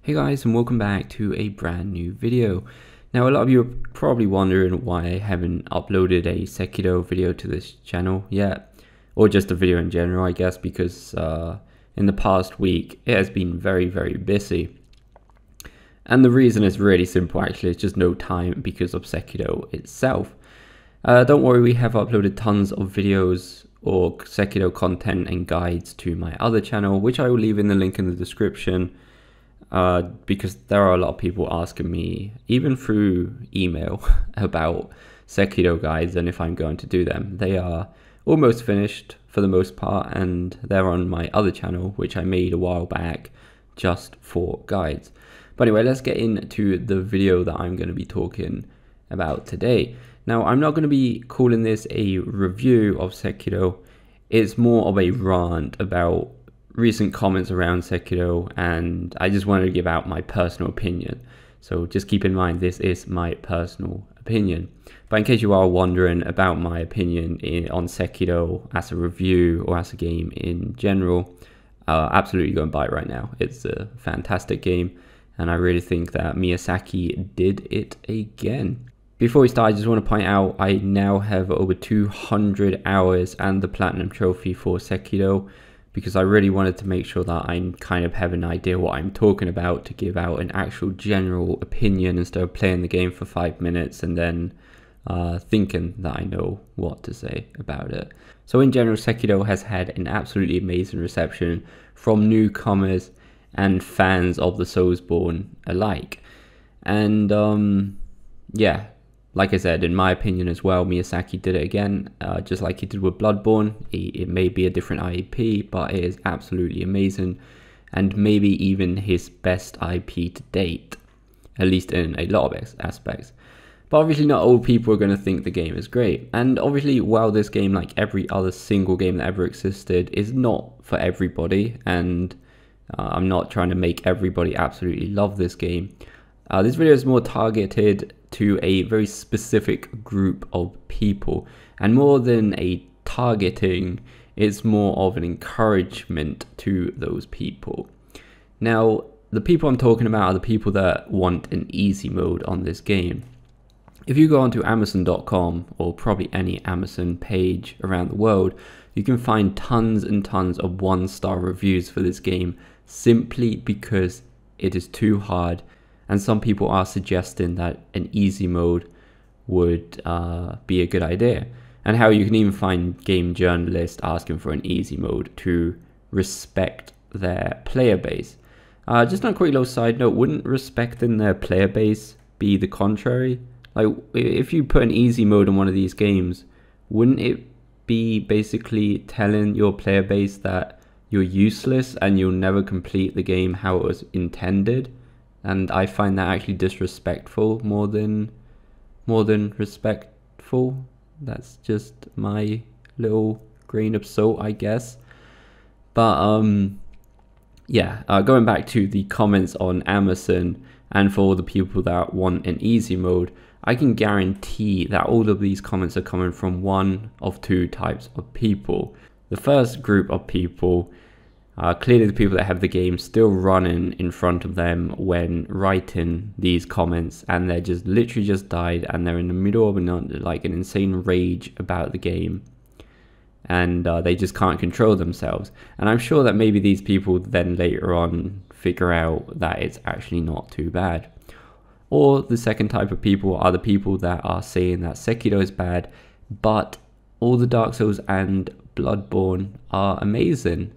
Hey guys, and welcome back to a brand new video. Now a lot of you are probably wondering why I haven't uploaded a Sekiro video to this channel yet, or just a video in general I guess, because in the past week it has been very busy. And the reason is really simple actually, it's just no time because of Sekiro itself. Don't worry, we have uploaded tons of videos or Sekiro content and guides to my other channel, which I will leave in the link in the description. Because there are a lot of people asking me, even through email, about Sekiro guides and if I'm going to do them. They are almost finished for the most part, and they're on my other channel, which I made a while back just for guides. But anyway, let's get into the video that I'm going to be talking about today. Now, I'm not going to be calling this a review of Sekiro. It's more of a rant about recent comments around Sekiro, and I just wanted to give out my personal opinion. So just keep in mind, this is my personal opinion. But in case you are wondering about my opinion on Sekiro as a review or as a game in general, absolutely go and buy it right now. It's a fantastic game, and I really think that Miyazaki did it again. Before we start, I just want to point out I now have over 200 hours and the Platinum Trophy for Sekiro, because I really wanted to make sure that I kind of have an idea what I'm talking about to give out an actual general opinion instead of playing the game for 5 minutes and then thinking that I know what to say about it. So in general, Sekiro has had an absolutely amazing reception from newcomers and fans of the Soulsborne alike. And yeah, like I said, in my opinion as well, Miyazaki did it again, just like he did with Bloodborne. It may be a different IP, but it is absolutely amazing, and maybe even his best IP to date, at least in a lot of aspects. But obviously not all people are going to think the game is great, and obviously while this game, like every other single game that ever existed, is not for everybody, and I'm not trying to make everybody absolutely love this game. This video is more targeted to a very specific group of people, and more than a targeting, it's more of an encouragement to those people. Now, the people I'm talking about are the people that want an easy mode on this game. If you go onto Amazon.com, or probably any Amazon page around the world, you can find tons and tons of 1-star reviews for this game simply because it is too hard. And some people are suggesting that an easy mode would be a good idea. And how you can even find game journalists asking for an easy mode to respect their player base. Just on a quick little side note, wouldn't respecting their player base be the contrary? Like, if you put an easy mode on one of these games, wouldn't it be basically telling your player base that you're useless and you'll never complete the game how it was intended? And I find that actually disrespectful more than respectful. That's just my little grain of salt, I guess. But yeah, going back to the comments on Amazon, and for all the people that want an easy mode, I can guarantee that all of these comments are coming from one of two types of people. The first group of people, clearly the people that have the game still running in front of them when writing these comments, and they're just literally just died and they're in the middle of an insane rage about the game, and they just can't control themselves. And I'm sure that maybe these people then later on figure out that it's actually not too bad. Or the second type of people are the people that are saying that Sekiro is bad, but all the Dark Souls and Bloodborne are amazing.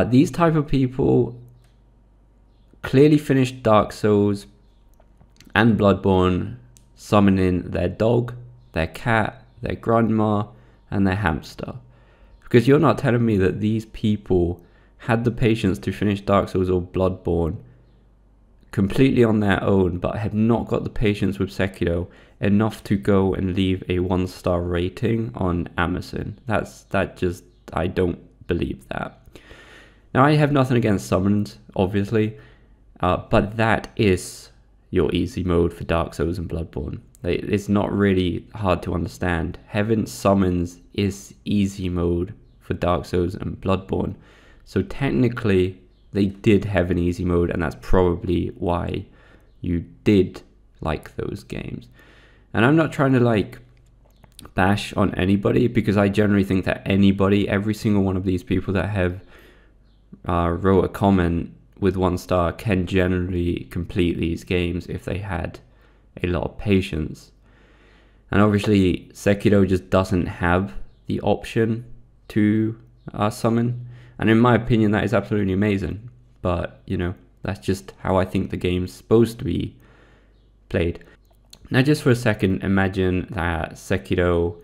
These type of people clearly finished Dark Souls and Bloodborne summoning their dog, their cat, their grandma, and their hamster. Because you're not telling me that these people had the patience to finish Dark Souls or Bloodborne completely on their own, but have not got the patience with Sekiro enough to go and leave a 1-star rating on Amazon. I don't believe that. Now, I have nothing against summons, obviously, but that is your easy mode for Dark Souls and Bloodborne. It's not really hard to understand. Heaven summons is easy mode for Dark Souls and Bloodborne. So technically, they did have an easy mode, and that's probably why you did like those games. And I'm not trying to like bash on anybody, because I generally think that anybody, every single one of these people that have wrote a comment with 1 star can generally complete these games if they had a lot of patience. And obviously Sekiro just doesn't have the option to summon, and in my opinion that is absolutely amazing, but you know, that's just how I think the game's supposed to be played. Now just for a second, imagine that Sekiro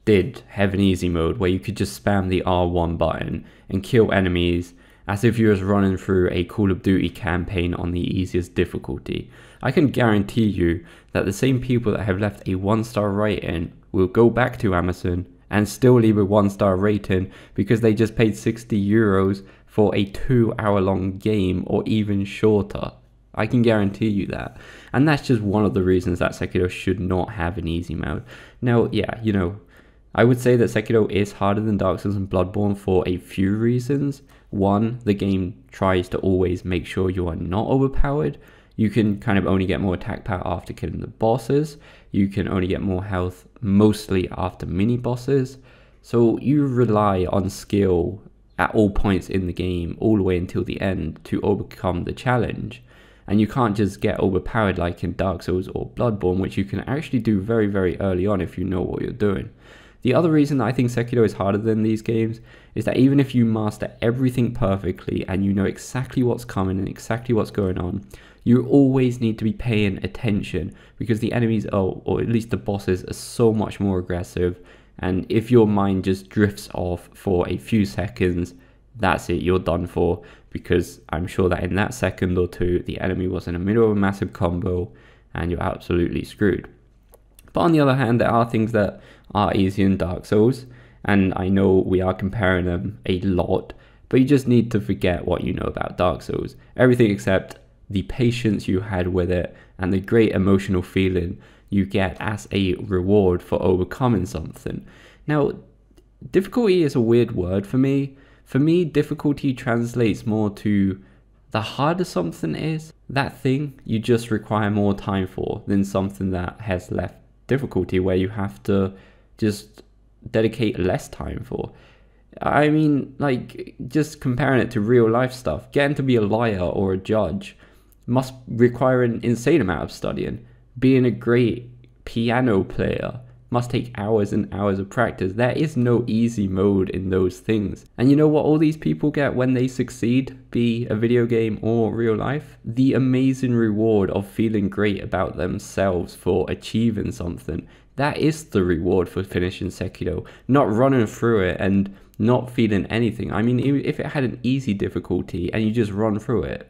did have an easy mode where you could just spam the R1 button and kill enemies as if you was running through a Call of Duty campaign on the easiest difficulty. I can guarantee you that the same people that have left a 1 star rating will go back to Amazon and still leave a 1 star rating because they just paid €60 for a 2-hour long game, or even shorter. I can guarantee you that. And that's just one of the reasons that Sekiro should not have an easy mode. Now, yeah, you know, I would say that Sekiro is harder than Dark Souls and Bloodborne for a few reasons. One, the game tries to always make sure you are not overpowered. You can kind of only get more attack power after killing the bosses. You can only get more health mostly after mini bosses. So you rely on skill at all points in the game, all the way until the end, to overcome the challenge. And you can't just get overpowered like in Dark Souls or Bloodborne, which you can actually do very, very early on if you know what you're doing. The other reason that I think Sekiro is harder than these games is that even if you master everything perfectly and you know exactly what's coming and exactly what's going on, you always need to be paying attention, because the enemies, or at least the bosses, are so much more aggressive. And if your mind just drifts off for a few seconds, that's it, you're done for, because I'm sure that in that second or two, the enemy was in the middle of a massive combo and you're absolutely screwed. But on the other hand, there are things that are easy in Dark Souls, and I know we are comparing them a lot, but you just need to forget what you know about Dark Souls. Everything except the patience you had with it and the great emotional feeling you get as a reward for overcoming something. Now, difficulty is a weird word for me. For me, difficulty translates more to the harder something is, that thing you just require more time for than something that has less difficulty where you have to just dedicate less time for. I mean, like, just comparing it to real life stuff, getting to be a lawyer or a judge must require an insane amount of studying. Being a great piano player must take hours and hours of practice. There is no easy mode in those things. And you know what all these people get when they succeed, be a video game or real life? The amazing reward of feeling great about themselves for achieving something. That is the reward for finishing Sekiro, not running through it and not feeling anything. I mean, if it had an easy difficulty and you just run through it,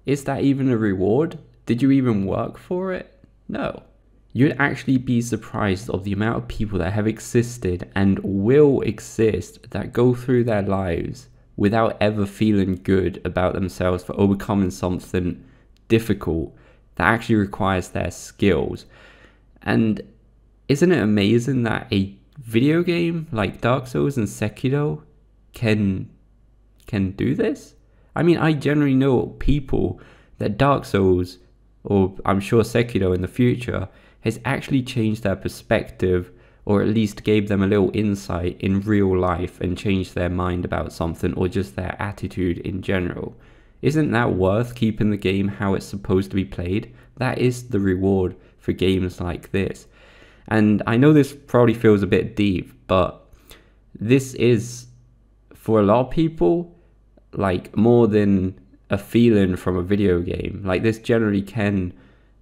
is that even a reward? Did you even work for it? No. You'd actually be surprised of the amount of people that have existed and will exist that go through their lives without ever feeling good about themselves for overcoming something difficult that actually requires their skills. And isn't it amazing that a video game like Dark Souls and Sekiro can do this? I mean, I generally know people that Dark Souls, or I'm sure Sekiro in the future, has actually changed their perspective, or at least gave them a little insight in real life and changed their mind about something, or just their attitude in general. Isn't that worth keeping the game how it's supposed to be played? That is the reward for games like this. And I know this probably feels a bit deep, but this is, for a lot of people, like more than a feeling from a video game. Like, this generally can,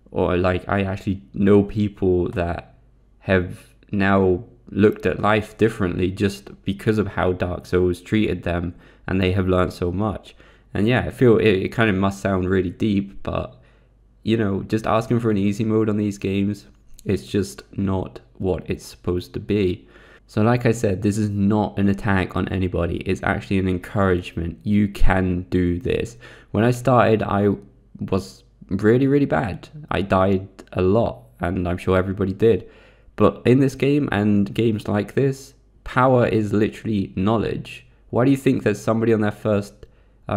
or like, I actually know people that have now looked at life differently just because of how Dark Souls treated them, and they have learned so much. And yeah, I feel it kind of must sound really deep, but you know, just asking for an easy mode on these games, it's just not what it's supposed to be. So like I said, this is not an attack on anybody. It's actually an encouragement. You can do this. When I started, I was really, really bad. I died a lot, and I'm sure everybody did. But in this game and games like this, power is literally knowledge. Why do you think that somebody on their first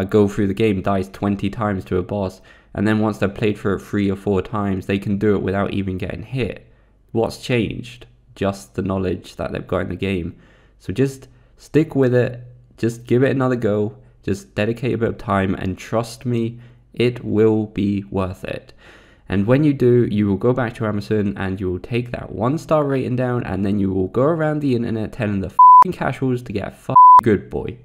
go through the game, dies 20 times to a boss, and then once they've played through it 3 or 4 times, they can do it without even getting hit. What's changed? Just the knowledge that they've got in the game. So just stick with it, just give it another go, just dedicate a bit of time, and trust me, it will be worth it. And when you do, you will go back to Amazon and you will take that 1-star rating down, and then you will go around the internet telling the f***ing casuals to get a f***ing good boy.